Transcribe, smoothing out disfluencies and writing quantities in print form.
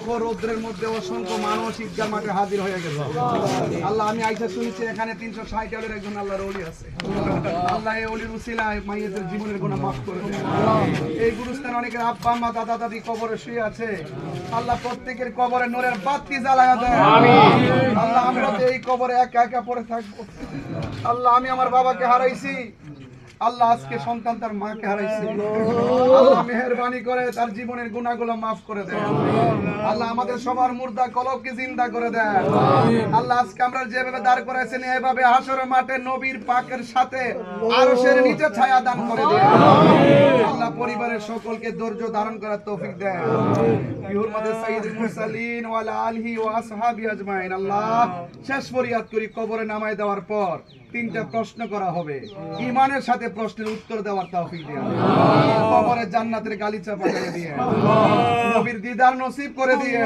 প্রখর রৌদ্রের মধ্যে অসংখ্য মানুষ ঈদগাহ মাঠে হাজির হয়ে গেছে। আল্লাহ আমি আইসা শুনেছি এখানে 360 এর একজন আল্লাহর ওলি আছে। আল্লাহ এই ওলির উসিলায় মাইয়াদের জীবনের গুনাহ মাফ করে দেন। এই গুরুস্থানে অনেকের আব্বা আম্মা দাদা দাদি কবরে শুয়ে আছে। আল্লাহ প্রত্যেকের কবরে নূরের বাতি জ্বালায়া দেন। আল্লাহ আমরা তো এই কবরে একা একা পড়ে থাকবো। আল্লাহ আমি আমার বাবাকে হারাইছি, আল্লাহ আজকে সন্তান তার মাকে হারাইছে। আল্লাহ মেহেরবানি করে তার জীবনের গুনাহগুলো মাফ করে দেন। আল্লাহ আমাদের সবার মুর্দা কলবকে জিন্দা করে দেন। আল্লাহ আজকে আমরা যেভাবে দাঁড় করাইছেন এইভাবে হাসরের মাঠে নবীর পাকের সাথে আরশের নিচে ছায়া দান করে দেন। আল্লাহ পরিবারের সকলকে ধৈর্য ধারণ করার তৌফিক দেন। বিহুরমাতে সাইয়্যিদুল মুরসালিন ওয়া আলা আলিহি ওয়া আসহাবি আজমাইন। আল্লাহ শেষ ফরিয়াদ করি কবরে নামায় দেওয়ার পর 3টা প্রশ্ন করা হবে, ঈমানের সাথে প্রশ্নের উত্তর দেওয়ার তৌফিক দেন। কবরে জান্নাতের গালিচা পাঠিয়ে দিয়ে নবীর দিদার নসিব করে দিয়ে